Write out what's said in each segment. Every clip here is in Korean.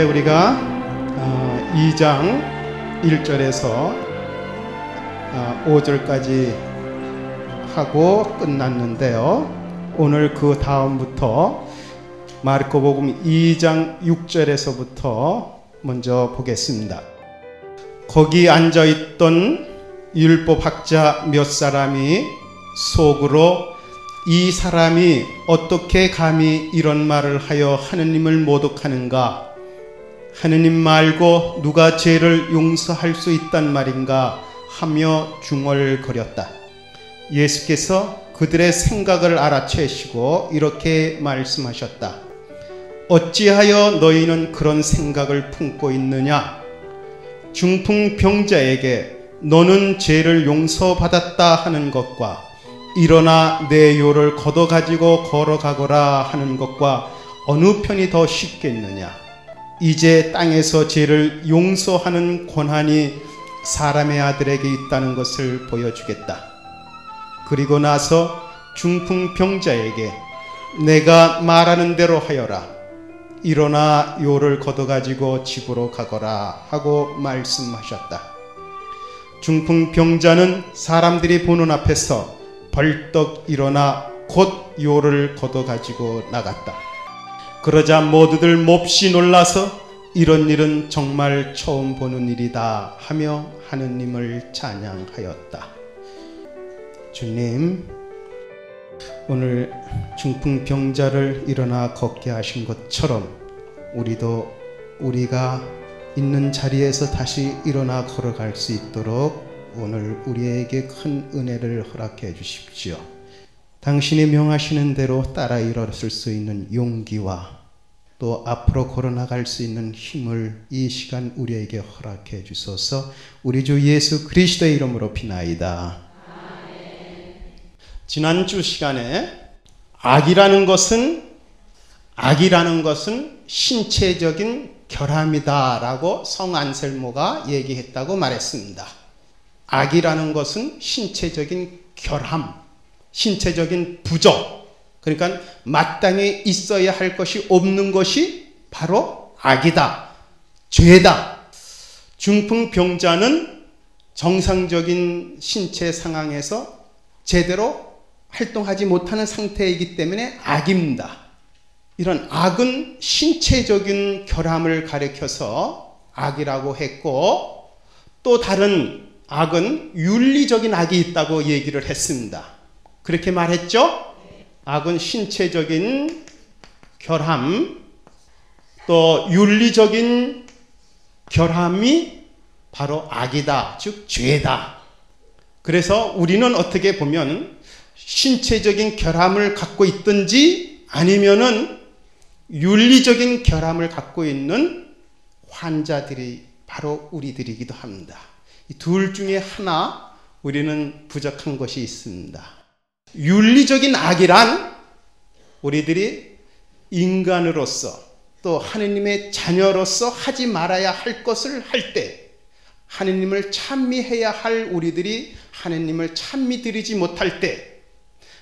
지난주에 우리가 2장 1절에서 5절까지 하고 끝났는데요. 오늘 그 다음부터 마르코복음 2장 6절에서부터 먼저 보겠습니다. 거기 앉아있던 율법학자 몇 사람이 속으로 이 사람이 어떻게 감히 이런 말을 하여 하느님을 모독하는가? 하느님 말고 누가 죄를 용서할 수 있단 말인가? 하며 중얼거렸다. 예수께서 그들의 생각을 알아채시고 이렇게 말씀하셨다. 어찌하여 너희는 그런 생각을 품고 있느냐? 중풍병자에게 너는 죄를 용서받았다 하는 것과 일어나 내 요를 걷어가지고 걸어가거라 하는 것과 어느 편이 더 쉽겠느냐? 이제 땅에서 죄를 용서하는 권한이 사람의 아들에게 있다는 것을 보여주겠다. 그리고 나서 중풍병자에게 내가 말하는 대로 하여라. 일어나 요를 걷어가지고 집으로 가거라 하고 말씀하셨다. 중풍병자는 사람들이 보는 앞에서 벌떡 일어나 곧 요를 걷어가지고 나갔다. 그러자 모두들 몹시 놀라서 이런 일은 정말 처음 보는 일이다 하며 하느님을 찬양하였다. 주님, 오늘 중풍병자를 일어나 걷게 하신 것처럼 우리가 있는 자리에서 다시 일어나 걸어갈 수 있도록 오늘 우리에게 큰 은혜를 허락해 주십시오. 당신이 명하시는 대로 따라 일어설 수 있는 용기와 또 앞으로 걸어나갈 수 있는 힘을 이 시간 우리에게 허락해 주소서. 우리 주 예수 그리스도의 이름으로 비나이다. 지난주 시간에 악이라는 것은 신체적인 결함이다 라고 성 안셀모가 얘기했다고 말했습니다. 악이라는 것은 신체적인 결함, 신체적인 부족, 그러니까 마땅히 있어야 할 것이 없는 것이 바로 악이다, 죄다. 중풍병자는 정상적인 신체 상황에서 제대로 활동하지 못하는 상태이기 때문에 악입니다. 이런 악은 신체적인 결함을 가리켜서 악이라고 했고, 또 다른 악은 윤리적인 악이 있다고 얘기를 했습니다. 그렇게 말했죠? 악은 신체적인 결함, 또 윤리적인 결함이 바로 악이다, 즉 죄다. 그래서 우리는 어떻게 보면 신체적인 결함을 갖고 있든지 아니면은 윤리적인 결함을 갖고 있는 환자들이 바로 우리들이기도 합니다. 이 둘 중에 하나 우리는 부족한 것이 있습니다. 윤리적인 악이란 우리들이 인간으로서 또 하느님의 자녀로서 하지 말아야 할 것을 할 때, 하느님을 찬미해야 할 우리들이 하느님을 찬미드리지 못할 때,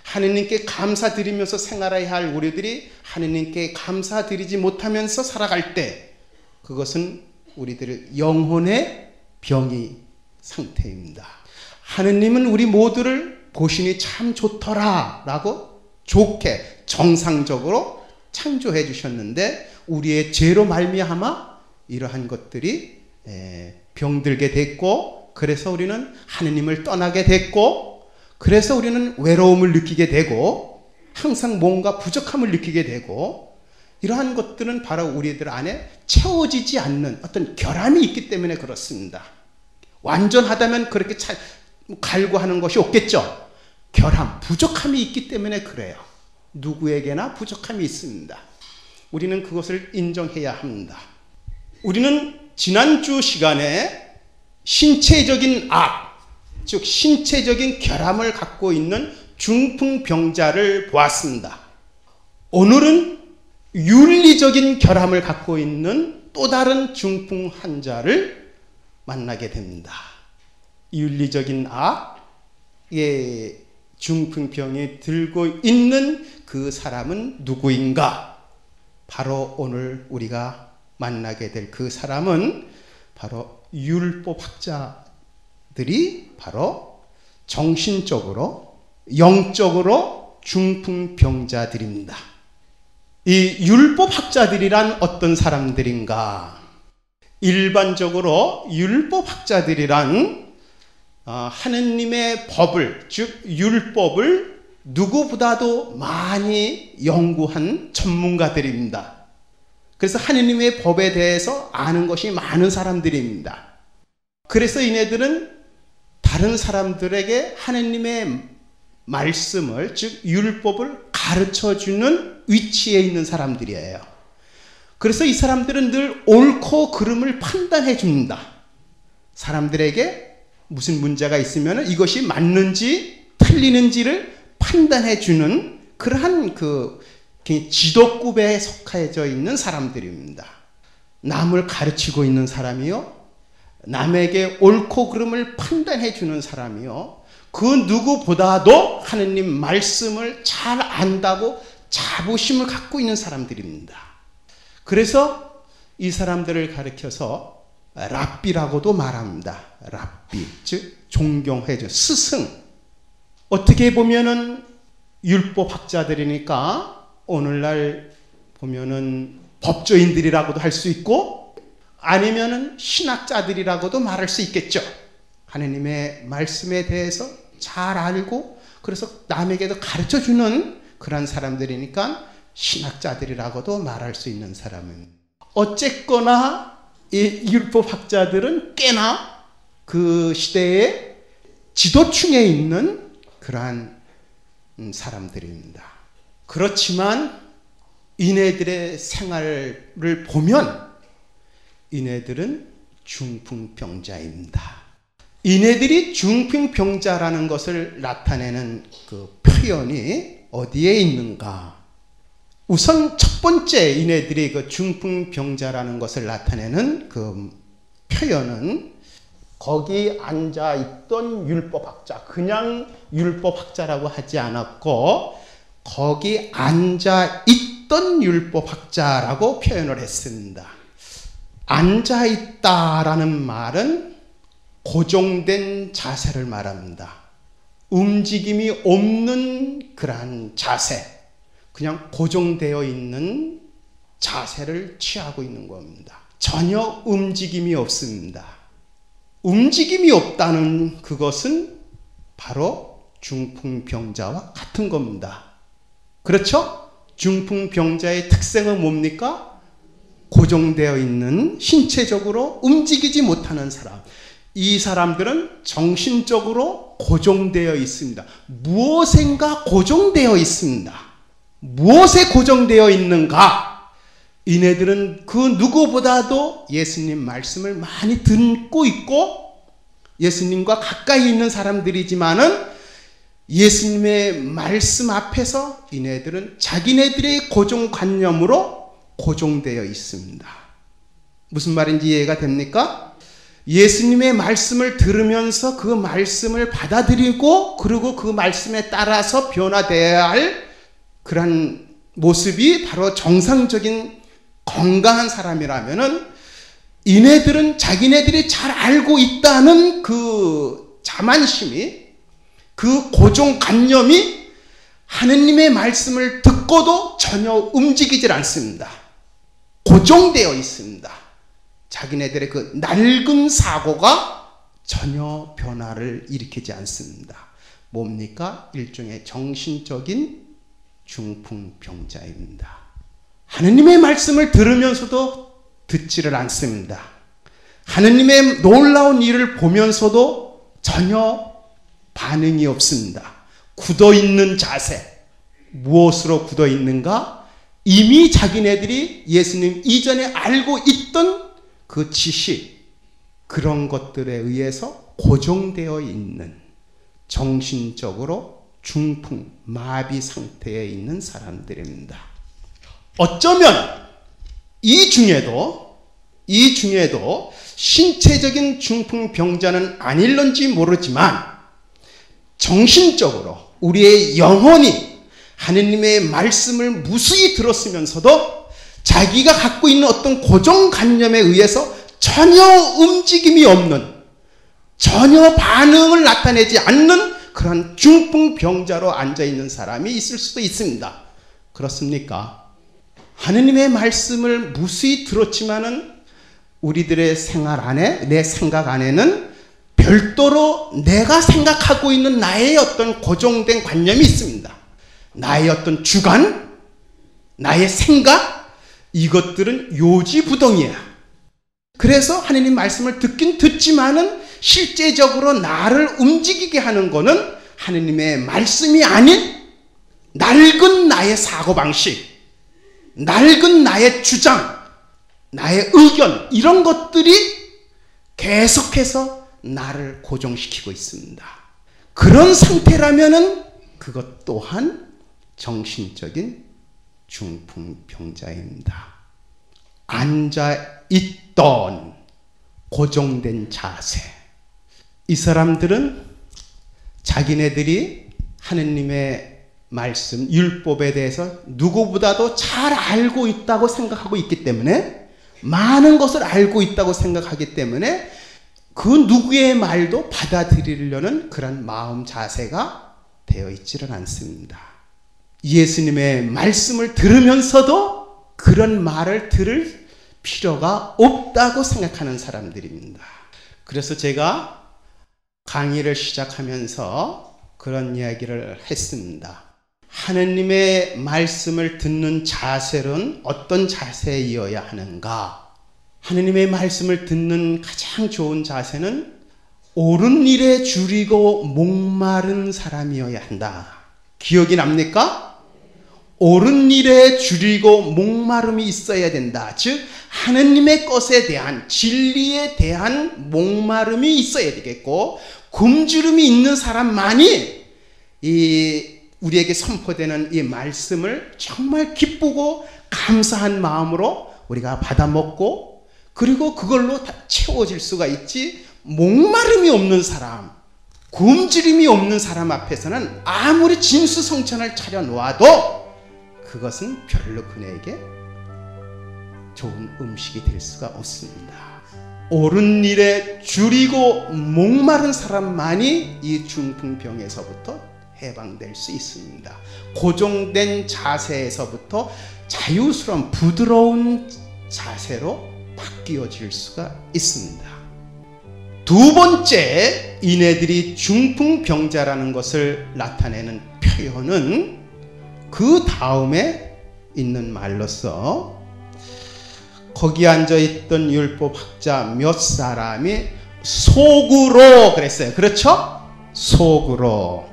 하느님께 감사드리면서 생활해야 할 우리들이 하느님께 감사드리지 못하면서 살아갈 때, 그것은 우리들의 영혼의 병이 상태입니다. 하느님은 우리 모두를 보시니 참 좋더라 라고 좋게 정상적으로 창조해 주셨는데, 우리의 죄로 말미암아 이러한 것들이 병들게 됐고, 그래서 우리는 하느님을 떠나게 됐고, 그래서 우리는 외로움을 느끼게 되고 항상 뭔가 부족함을 느끼게 되고, 이러한 것들은 바로 우리들 안에 채워지지 않는 어떤 결함이 있기 때문에 그렇습니다. 완전하다면 그렇게 갈구하는 것이 없겠죠. 결함, 부족함이 있기 때문에 그래요. 누구에게나 부족함이 있습니다. 우리는 그것을 인정해야 합니다. 우리는 지난주 시간에 신체적인 악, 즉 신체적인 결함을 갖고 있는 중풍병자를 보았습니다. 오늘은 윤리적인 결함을 갖고 있는 또 다른 중풍 환자를 만나게 됩니다. 윤리적인 악의 중풍병이 들고 있는 그 사람은 누구인가? 바로 오늘 우리가 만나게 될 그 사람은 바로 율법학자들이 바로 정신적으로 영적으로 중풍병자들입니다. 이 율법학자들이란 어떤 사람들인가? 일반적으로 율법학자들이란 하느님의 법을, 즉 율법을 누구보다도 많이 연구한 전문가들입니다. 그래서 하느님의 법에 대해서 아는 것이 많은 사람들입니다. 그래서 이네들은 다른 사람들에게 하느님의 말씀을, 즉 율법을 가르쳐주는 위치에 있는 사람들이에요. 그래서 이 사람들은 늘 옳고 그름을 판단해 줍니다. 사람들에게 무슨 문제가 있으면 이것이 맞는지 틀리는지를 판단해 주는 그러한 지도급에 속해져 있는 사람들입니다. 남을 가르치고 있는 사람이요, 남에게 옳고 그름을 판단해 주는 사람이요, 그 누구보다도 하느님 말씀을 잘 안다고 자부심을 갖고 있는 사람들입니다. 그래서 이 사람들을 가르쳐서 랍비라고도 말합니다. 랍비, 즉 존경해줘, 스승. 어떻게 보면은 율법학자들이니까 오늘날 보면은 법조인들이라고도 할 수 있고, 아니면은 신학자들이라고도 말할 수 있겠죠. 하느님의 말씀에 대해서 잘 알고 그래서 남에게도 가르쳐주는 그런 사람들이니까 신학자들이라고도 말할 수 있는 사람은, 어쨌거나 이 율법학자들은 꽤나 그 시대의 지도층에 있는 그러한 사람들입니다. 그렇지만 이네들의 생활을 보면 이네들은 중풍병자입니다. 이네들이 중풍병자라는 것을 나타내는 그 표현이 어디에 있는가? 우선 첫 번째 이네들이 그 중풍병자라는 것을 나타내는 그 표현은 거기 앉아있던 율법학자, 그냥 율법학자라고 하지 않았고 거기 앉아있던 율법학자라고 표현을 했습니다. 앉아있다라는 말은 고정된 자세를 말합니다. 움직임이 없는 그러한 자세, 그냥 고정되어 있는 자세를 취하고 있는 겁니다. 전혀 움직임이 없습니다. 움직임이 없다는 그것은 바로 중풍병자와 같은 겁니다. 그렇죠? 중풍병자의 특성은 뭡니까? 고정되어 있는, 신체적으로 움직이지 못하는 사람. 이 사람들은 정신적으로 고정되어 있습니다. 무엇인가 고정되어 있습니다. 무엇에 고정되어 있는가? 이네들은 그 누구보다도 예수님 말씀을 많이 듣고 있고 예수님과 가까이 있는 사람들이지만은 예수님의 말씀 앞에서 이네들은 자기네들의 고정관념으로 고정되어 있습니다. 무슨 말인지 이해가 됩니까? 예수님의 말씀을 들으면서 그 말씀을 받아들이고 그리고 그 말씀에 따라서 변화되어야 할 그런 모습이 바로 정상적인 건강한 사람이라면은 이네들은 자기네들이 잘 알고 있다는 그 자만심이, 그 고정관념이 하느님의 말씀을 듣고도 전혀 움직이질 않습니다. 고정되어 있습니다. 자기네들의 그 낡은 사고가 전혀 변화를 일으키지 않습니다. 뭡니까? 일종의 정신적인 중풍병자입니다. 하느님의 말씀을 들으면서도 듣지를 않습니다. 하느님의 놀라운 일을 보면서도 전혀 반응이 없습니다. 굳어있는 자세. 무엇으로 굳어있는가? 이미 자기네들이 예수님 이전에 알고 있던 그 지식, 그런 것들에 의해서 고정되어 있는, 정신적으로 중풍, 마비 상태에 있는 사람들입니다. 어쩌면 이 중에도 신체적인 중풍병자는 아닐런지 모르지만 정신적으로 우리의 영혼이 하느님의 말씀을 무수히 들었으면서도 자기가 갖고 있는 어떤 고정관념에 의해서 전혀 움직임이 없는, 전혀 반응을 나타내지 않는 그런 중풍병자로 앉아있는 사람이 있을 수도 있습니다. 그렇습니까? 하느님의 말씀을 무수히 들었지만은 우리들의 생활 안에, 내 생각 안에는 별도로 내가 생각하고 있는 나의 어떤 고정된 관념이 있습니다. 나의 어떤 주관, 나의 생각, 이것들은 요지부동이야. 그래서 하느님 말씀을 듣긴 듣지만은 실제적으로 나를 움직이게 하는 거는 하느님의 말씀이 아닌 낡은 나의 사고방식, 낡은 나의 주장, 나의 의견, 이런 것들이 계속해서 나를 고정시키고 있습니다. 그런 상태라면은 그것 또한 정신적인 중풍병자입니다. 앉아있던 고정된 자세. 이 사람들은 자기네들이 하느님의 말씀, 율법에 대해서 누구보다도 잘 알고 있다고 생각하고 있기 때문에, 많은 것을 알고 있다고 생각하기 때문에 그 누구의 말도 받아들이려는 그런 마음 자세가 되어 있지는 않습니다. 예수님의 말씀을 들으면서도 그런 말을 들을 필요가 없다고 생각하는 사람들입니다. 그래서 제가 강의를 시작하면서 그런 이야기를 했습니다. 하느님의 말씀을 듣는 자세는 어떤 자세이어야 하는가? 하느님의 말씀을 듣는 가장 좋은 자세는 옳은 일에 줄이고 목마른 사람이어야 한다. 기억이 납니까? 옳은 일에 줄이고 목마름이 있어야 된다. 즉 하느님의 것에 대한, 진리에 대한 목마름이 있어야 되겠고, 굶주림이 있는 사람만이 우리에게 선포되는 이 말씀을 정말 기쁘고 감사한 마음으로 우리가 받아먹고, 그리고 그걸로 다 채워질 수가 있지, 목마름이 없는 사람, 굶주림이 없는 사람 앞에서는 아무리 진수성찬을 차려놓아도 그것은 별로 그에게 좋은 음식이 될 수가 없습니다. 옳은 일에 줄이고 목마른 사람만이 이 중풍병에서부터 해방될 수 있습니다. 고정된 자세에서부터 자유스러운 부드러운 자세로 바뀌어질 수가 있습니다. 두 번째, 이네들이 중풍병자라는 것을 나타내는 표현은 그 다음에 있는 말로서, 거기 앉아있던 율법학자 몇 사람이 속으로 그랬어요. 그렇죠? 속으로.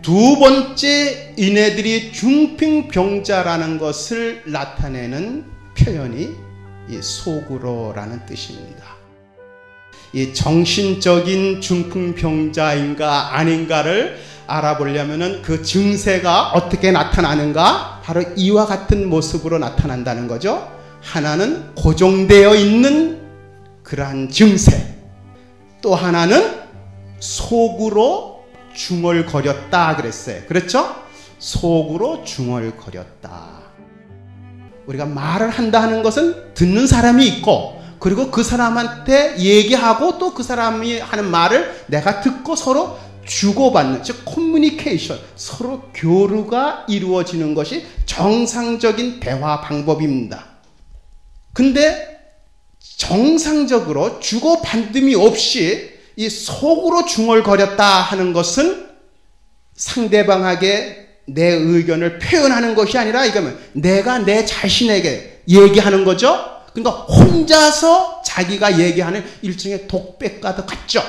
두 번째, 이네들이 중풍병자라는 것을 나타내는 표현이 이 속으로라는 뜻입니다. 이 정신적인 중풍병자인가 아닌가를 알아보려면 그 증세가 어떻게 나타나는가? 바로 이와 같은 모습으로 나타난다는 거죠. 하나는 고정되어 있는 그러한 증세, 또 하나는 속으로 중얼거렸다 그랬어요. 그렇죠? 속으로 중얼거렸다. 우리가 말을 한다 하는 것은 듣는 사람이 있고, 그리고 그 사람한테 얘기하고 또 그 사람이 하는 말을 내가 듣고 서로 주고받는, 즉 커뮤니케이션, 서로 교류가 이루어지는 것이 정상적인 대화 방법입니다. 근데 정상적으로 주고받음이 없이 이 속으로 중얼거렸다 하는 것은 상대방에게 내 의견을 표현하는 것이 아니라, 이거는 내가 내 자신에게 얘기하는 거죠. 그러니까 혼자서 자기가 얘기하는 일종의 독백과도 같죠.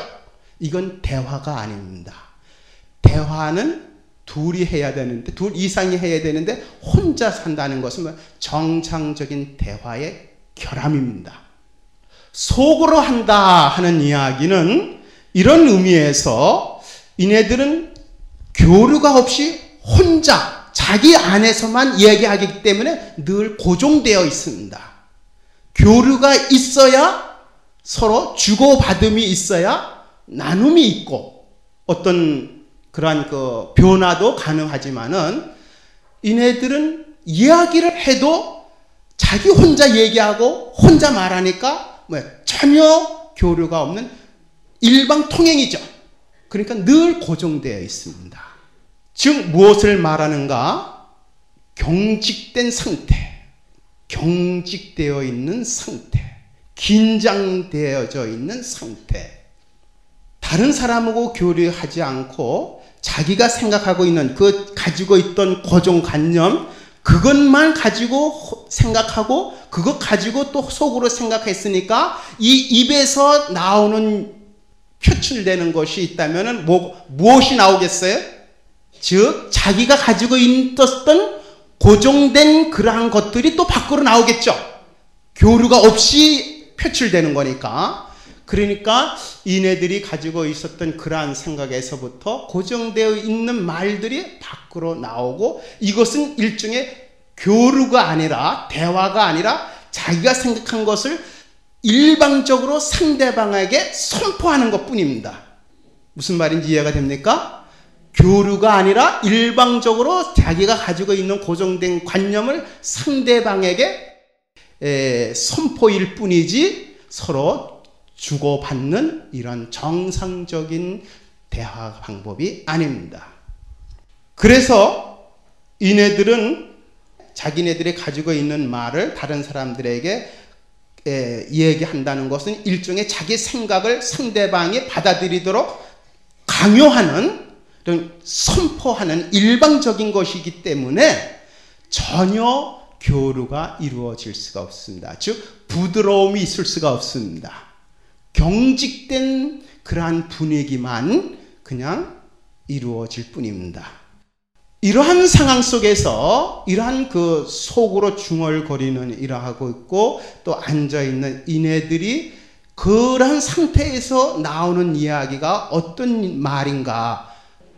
이건 대화가 아닙니다. 대화는 둘이 해야 되는데, 둘 이상이 해야 되는데 혼자 산다는 것은 정상적인 대화의 결함입니다. 속으로 한다 하는 이야기는 이런 의미에서 이네들은 교류가 없이 혼자 자기 안에서만 얘기하기 때문에 늘 고정되어 있습니다. 교류가 있어야, 서로 주고받음이 있어야 나눔이 있고 어떤 그러한 변화도 가능하지만은, 이네들은 이야기를 해도 자기 혼자 얘기하고 혼자 말하니까 전혀 교류가 없는 일방통행이죠. 그러니까 늘 고정되어 있습니다. 즉 무엇을 말하는가? 경직된 상태, 경직되어 있는 상태, 긴장되어져 있는 상태. 다른 사람하고 교류하지 않고 자기가 생각하고 있는 그 가지고 있던 고정관념, 그것만 가지고 생각하고 그것 가지고 또 속으로 생각했으니까 이 입에서 나오는 표출되는 것이 있다면 무엇이 나오겠어요? 즉 자기가 가지고 있었던 고정된 그러한 것들이 또 밖으로 나오겠죠. 교류가 없이 표출되는 거니까. 그러니까 이네들이 가지고 있었던 그러한 생각에서부터 고정되어 있는 말들이 밖으로 나오고, 이것은 일종의 교류가 아니라, 대화가 아니라 자기가 생각한 것을 일방적으로 상대방에게 선포하는 것 뿐입니다. 무슨 말인지 이해가 됩니까? 교류가 아니라 일방적으로 자기가 가지고 있는 고정된 관념을 상대방에게 선포일 뿐이지 서로 주고받는 이런 정상적인 대화 방법이 아닙니다. 그래서 이네들은 자기네들이 가지고 있는 말을 다른 사람들에게 얘기한다는 것은 일종의 자기 생각을 상대방이 받아들이도록 강요하는, 선포하는 일방적인 것이기 때문에 전혀 교류가 이루어질 수가 없습니다. 즉 부드러움이 있을 수가 없습니다. 경직된 그러한 분위기만 그냥 이루어질 뿐입니다. 이러한 상황 속에서 이러한 그 속으로 중얼거리는 일하고 있고 또 앉아있는 이네들이 그러한 상태에서 나오는 이야기가 어떤 말인가,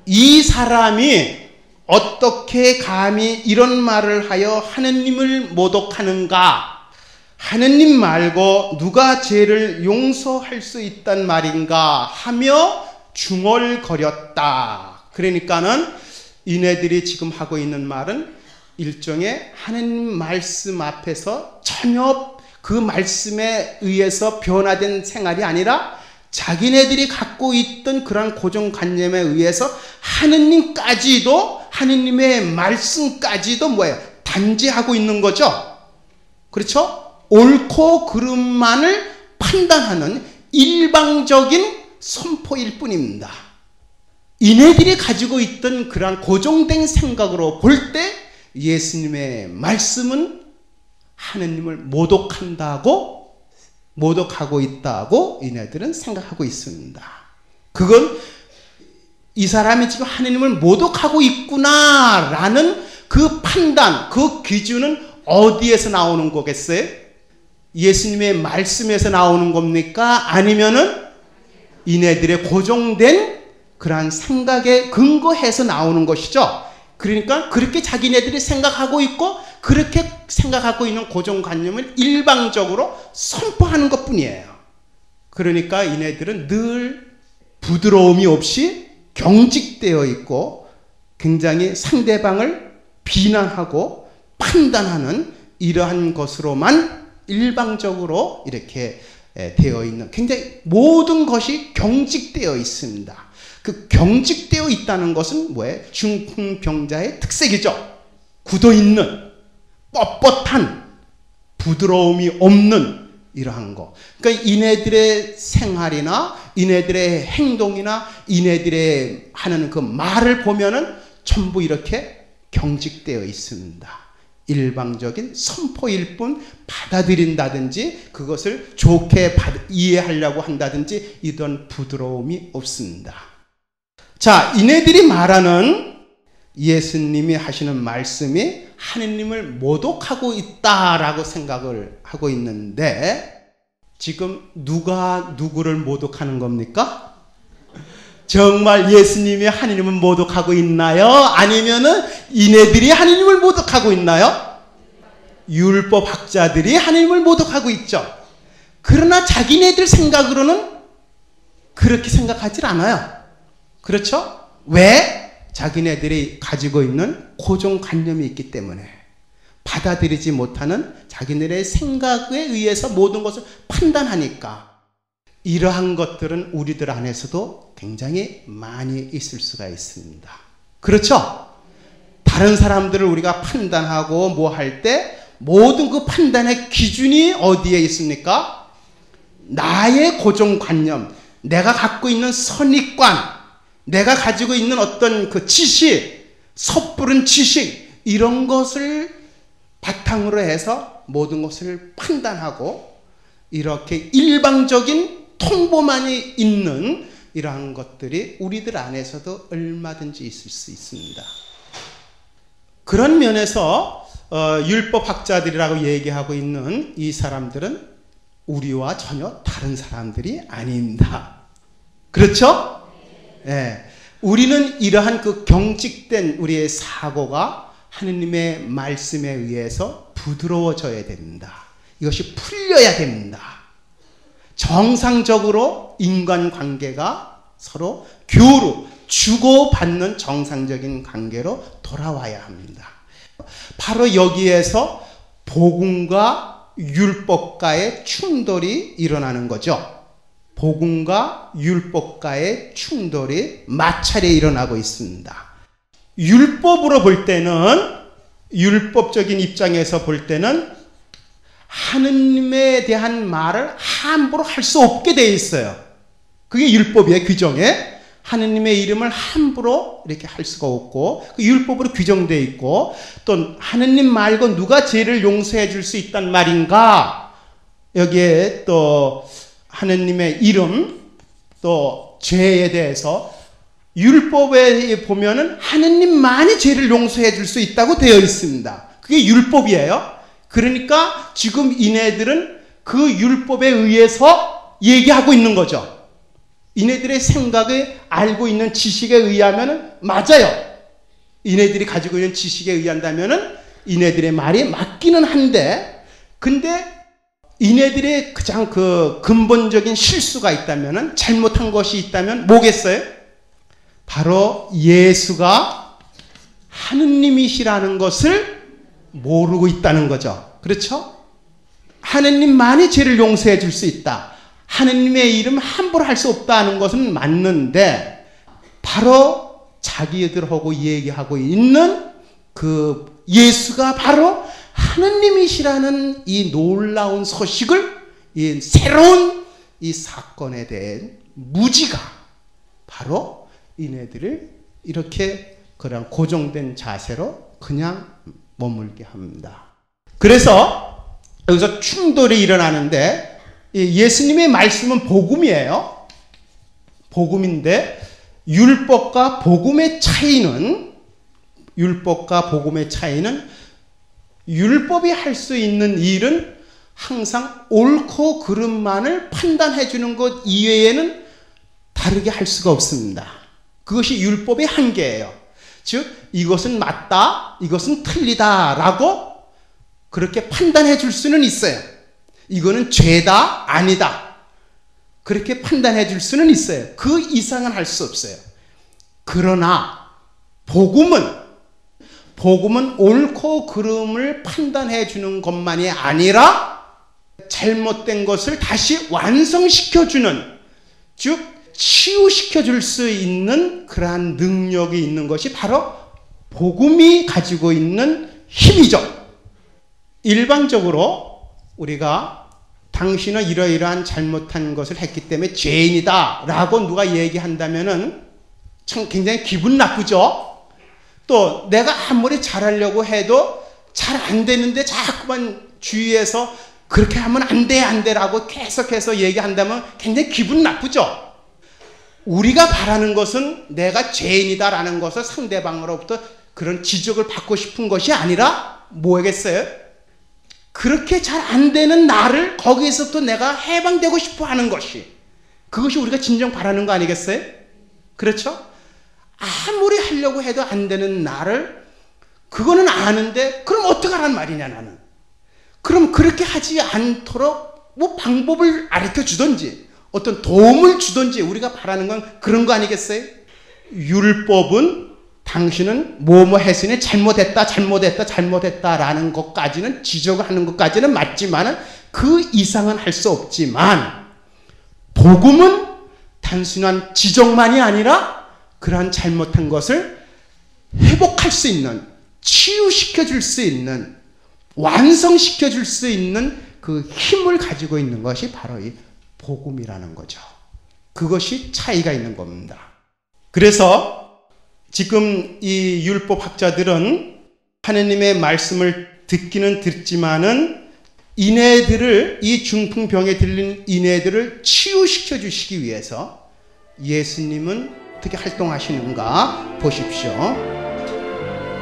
이 사람이 어떻게 감히 이런 말을 하여 하느님을 모독하는가, 하느님 말고 누가 죄를 용서할 수 있단 말인가 하며 중얼거렸다. 그러니까는 이네들이 지금 하고 있는 말은 일종의 하느님 말씀 앞에서 전혀 그 말씀에 의해서 변화된 생활이 아니라 자기네들이 갖고 있던 그런 고정관념에 의해서 하느님까지도, 하느님의 말씀까지도 단죄하고 있는 거죠. 그렇죠? 옳고 그름만을 판단하는 일방적인 선포일 뿐입니다. 이네들이 가지고 있던 그런 고정된 생각으로 볼 때 예수님의 말씀은 하느님을 모독하고 있다고 이네들은 생각하고 있습니다. 그건 이 사람이 지금 하느님을 모독하고 있구나라는 그 판단, 그 기준은 어디에서 나오는 거겠어요? 예수님의 말씀에서 나오는 겁니까? 아니면은 이네들의 고정된 그러한 생각에 근거해서 나오는 것이죠. 그러니까 그렇게 자기네들이 생각하고 있고 그렇게 생각하고 있는 고정관념을 일방적으로 선포하는 것뿐이에요. 그러니까 이네들은 늘 부드러움이 없이 경직되어 있고 굉장히 상대방을 비난하고 판단하는 이러한 것으로만 일방적으로 이렇게 되어 있는, 굉장히 모든 것이 경직되어 있습니다. 그 경직되어 있다는 것은 뭐예요? 중풍병자의 특색이죠. 굳어있는, 뻣뻣한, 부드러움이 없는 이러한 거. 그러니까 이네들의 생활이나 이네들의 행동이나 이네들의 하는 그 말을 보면은 전부 이렇게 경직되어 있습니다. 일방적인 선포일 뿐 받아들인다든지 그것을 좋게 이해하려고 한다든지 이런 부드러움이 없습니다. 자, 이네들이 말하는 예수님이 하시는 말씀이 하느님을 모독하고 있다라고 생각을 하고 있는데 지금 누가 누구를 모독하는 겁니까? 정말 예수님이 하느님을 모독하고 있나요? 아니면은 이네들이 하느님을 모독하고 있나요? 율법학자들이 하느님을 모독하고 있죠. 그러나 자기네들 생각으로는 그렇게 생각하지 않아요. 그렇죠? 왜? 자기네들이 가지고 있는 고정관념이 있기 때문에. 받아들이지 못하는 자기네의 생각에 의해서 모든 것을 판단하니까 이러한 것들은 우리들 안에서도 굉장히 많이 있을 수가 있습니다. 그렇죠? 다른 사람들을 우리가 판단하고 뭐 할 때 모든 그 판단의 기준이 어디에 있습니까? 나의 고정관념, 내가 갖고 있는 선입관, 내가 가지고 있는 어떤 그 지식, 섣부른 지식, 이런 것을 바탕으로 해서 모든 것을 판단하고 이렇게 일방적인 통보만이 있는 이러한 것들이 우리들 안에서도 얼마든지 있을 수 있습니다. 그런 면에서 율법학자들이라고 얘기하고 있는 이 사람들은 우리와 전혀 다른 사람들이 아닙니다. 그렇죠? 예. 우리는 이러한 그 경직된 우리의 사고가 하느님의 말씀에 의해서 부드러워져야 됩니다. 이것이 풀려야 됩니다. 정상적으로 인간관계가 서로 교류, 주고받는 정상적인 관계로 돌아와야 합니다. 바로 여기에서 복음과 율법과의 충돌이 일어나는 거죠. 복음과 율법과의 충돌이 마찰에 일어나고 있습니다. 율법으로 볼 때는, 율법적인 입장에서 볼 때는 하느님에 대한 말을 함부로 할 수 없게 되어 있어요. 그게 율법이에요, 규정에. 하느님의 이름을 함부로 이렇게 할 수가 없고, 그 율법으로 규정되어 있고, 또 하느님 말고 누가 죄를 용서해 줄 수 있단 말인가? 여기에 또 하느님의 이름, 또 죄에 대해서 율법에 보면은 하느님만이 죄를 용서해 줄 수 있다고 되어 있습니다. 그게 율법이에요. 그러니까 지금 이네들은 그 율법에 의해서 얘기하고 있는 거죠. 이네들의 생각에 알고 있는 지식에 의하면 맞아요. 이네들이 가지고 있는 지식에 의한다면 이네들의 말이 맞기는 한데, 근데 이네들의 가장 그 근본적인 실수가 있다면, 잘못한 것이 있다면 뭐겠어요? 바로 예수가 하느님이시라는 것을 모르고 있다는 거죠. 그렇죠? 하느님만이 죄를 용서해 줄 수 있다. 하느님의 이름 함부로 할 수 없다는 것은 맞는데, 바로 자기들하고 얘기하고 있는 그 예수가 바로 하느님이시라는 이 놀라운 소식을, 이 새로운 이 사건에 대한 무지가 바로 이네들을 이렇게 그냥 고정된 자세로 그냥 머물게 합니다. 그래서 여기서 충돌이 일어나는데, 예수님의 말씀은 복음이에요. 복음인데 율법과 복음의 차이는, 율법이 할 수 있는 일은 항상 옳고 그름만을 판단해 주는 것 이외에는 다르게 할 수가 없습니다. 그것이 율법의 한계예요. 즉 이것은 맞다, 이것은 틀리다라고 그렇게 판단해 줄 수는 있어요. 이거는 죄다, 아니다, 그렇게 판단해 줄 수는 있어요. 그 이상은 할 수 없어요. 그러나 복음은 옳고 그름을 판단해 주는 것만이 아니라 잘못된 것을 다시 완성시켜 주는, 즉 치유시켜 줄 수 있는 그러한 능력이 있는 것이 바로 복음이 가지고 있는 힘이죠. 일반적으로 우리가 당신은 이러이러한 잘못한 것을 했기 때문에 죄인이다 라고 누가 얘기한다면은 참 굉장히 기분 나쁘죠. 또 내가 아무리 잘하려고 해도 잘 안 되는데 자꾸만 주위에서 그렇게 하면 안 돼 라고 계속해서 얘기한다면 굉장히 기분 나쁘죠. 우리가 바라는 것은 내가 죄인이다 라는 것을 상대방으로부터 그런 지적을 받고 싶은 것이 아니라 뭐겠어요? 그렇게 잘 안 되는 나를 거기에서부터 내가 해방되고 싶어 하는 것이, 그것이 우리가 진정 바라는 거 아니겠어요? 그렇죠? 아무리 하려고 해도 안 되는 나를, 그거는 아는데 그럼 어떡하란 말이냐 나는. 그럼 그렇게 하지 않도록 뭐 방법을 가르쳐 주든지 어떤 도움을 주든지 우리가 바라는 건 그런 거 아니겠어요? 율법은 당신은 뭐뭐 했으니 잘못했다라는 것까지는 지적을 하는 것까지는 맞지만 그 이상은 할 수 없지만 복음은 단순한 지적만이 아니라 그러한 잘못한 것을 회복할 수 있는, 치유시켜 줄 수 있는, 완성시켜 줄 수 있는 그 힘을 가지고 있는 것이 바로 이 복음이라는 거죠. 그것이 차이가 있는 겁니다. 그래서 지금 이 율법학자들은 하느님의 말씀을 듣기는 듣지만은 이네들을, 이 중풍병에 들린 이네들을 치유시켜 주시기 위해서 예수님은 어떻게 활동하시는가 보십시오.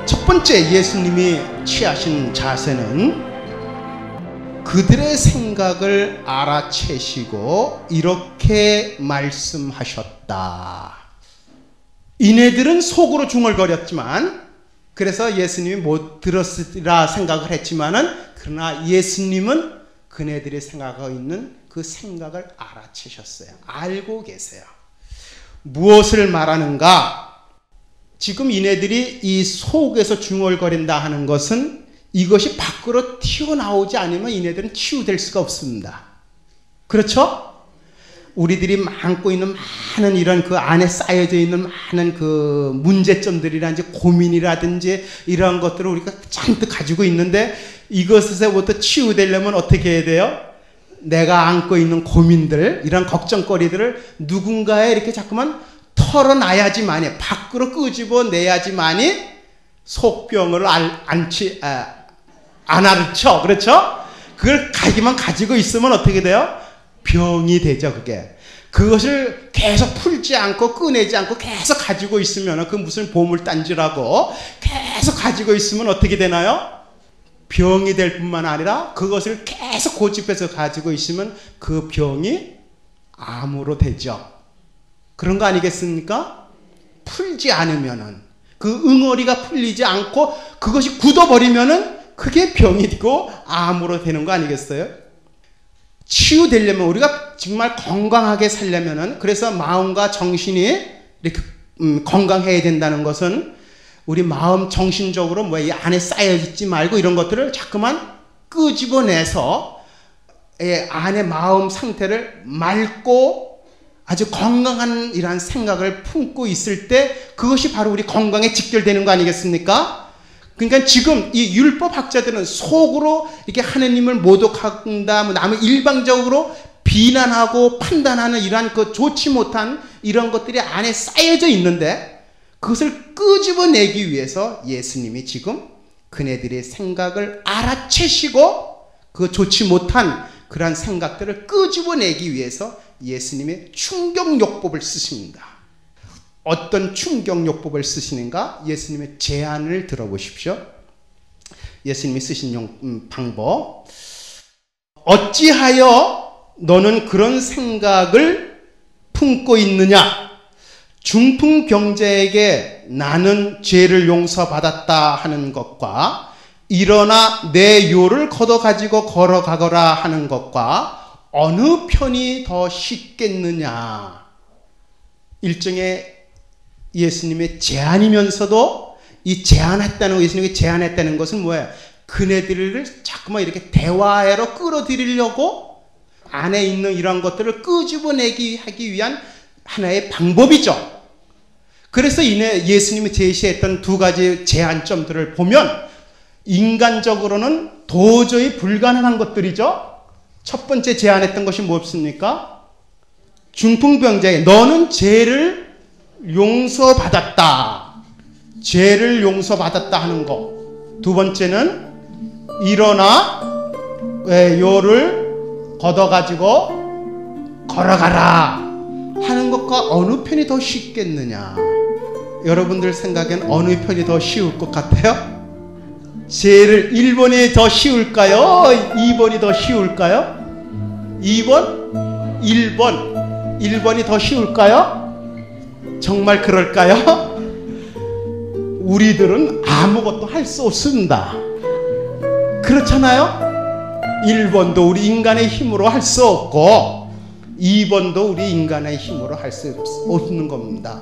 첫 번째 예수님이 취하신 자세는 그들의 생각을 알아채시고 이렇게 말씀하셨다. 이네들은 속으로 중얼거렸지만, 그래서 예수님이 못 들었으리라 생각을 했지만은, 그러나 예수님은 그네들이 생각하고 있는 그 생각을 알아채셨어요. 알고 계세요. 무엇을 말하는가? 지금 이네들이 이 속에서 중얼거린다 하는 것은 이것이 밖으로 튀어나오지 않으면 이네들은 치유될 수가 없습니다. 그렇죠? 우리들이 안고 있는 많은 이런 그 안에 쌓여져 있는 많은 그 문제점들이라든지 고민이라든지 이런 것들을 우리가 잔뜩 가지고 있는데 이것에서부터 치유되려면 어떻게 해야 돼요? 내가 안고 있는 고민들, 이런 걱정거리들을 누군가에 이렇게 자꾸만 털어놔야지만이, 밖으로 끄집어내야지만이 속병을 안 앓죠. 그렇죠? 그걸 가지고 있으면 어떻게 돼요? 병이 되죠, 그게. 그것을 계속 풀지 않고 꺼내지 않고 계속 가지고 있으면, 그 무슨 보물단지라고 계속 가지고 있으면 어떻게 되나요? 병이 될 뿐만 아니라 그것을 계속 고집해서 가지고 있으면 그 병이 암으로 되죠. 그런 거 아니겠습니까? 풀지 않으면은, 그 응어리가 풀리지 않고 그것이 굳어버리면은 그게 병이 되고 암으로 되는 거 아니겠어요? 치유되려면, 우리가 정말 건강하게 살려면은, 그래서 마음과 정신이 이렇게 건강해야 된다는 것은 우리 마음 정신적으로 뭐 이 안에 쌓여 있지 말고 이런 것들을 자꾸만 끄집어내서 안에 마음 상태를 맑고 아주 건강한 이러한 생각을 품고 있을 때 그것이 바로 우리 건강에 직결되는 거 아니겠습니까? 그러니까 지금 이 율법학자들은 속으로 이렇게 하느님을 모독한다, 남을 일방적으로 비난하고 판단하는 이러한 그 좋지 못한 이런 것들이 안에 쌓여져 있는데, 그것을 끄집어내기 위해서 예수님이 지금 그네들의 생각을 알아채시고 그 좋지 못한 그러한 생각들을 끄집어내기 위해서 예수님의 충격요법을 쓰십니다. 어떤 충격요법을 쓰시는가? 예수님의 제안을 들어보십시오. 예수님이 쓰신 방법. 어찌하여 너는 그런 생각을 품고 있느냐? 중풍병자에게 나는 죄를 용서받았다 하는 것과 일어나 내 요를 걷어가지고 걸어가거라 하는 것과 어느 편이 더 쉽겠느냐? 일종의 예수님의 제안이면서도 이 제안했다는, 예수님이 제안했다는 것은 뭐예요? 그네들을 자꾸만 이렇게 대화로 끌어들이려고 안에 있는 이런 것들을 하기 위한 하나의 방법이죠. 그래서 예수님이 제시했던 두 가지 제안점들을 보면 인간적으로는 도저히 불가능한 것들이죠. 첫 번째 제안했던 것이 무엇입니까? 중풍병자에게 너는 죄를 용서받았다. 죄를 용서받았다 하는 것. 두 번째는 일어나 요를 걷어가지고 걸어가라 하는 것과 어느 편이 더 쉽겠느냐? 여러분들 생각엔 어느 편이 더 쉬울 것 같아요? 1번이 더 쉬울까요? 2번이 더 쉬울까요? 2번? 1번이 더 쉬울까요? 정말 그럴까요? 우리들은 아무것도 할 수 없습니다. 그렇잖아요? 1번도 우리 인간의 힘으로 할 수 없고 2번도 우리 인간의 힘으로 할 수 없는 겁니다.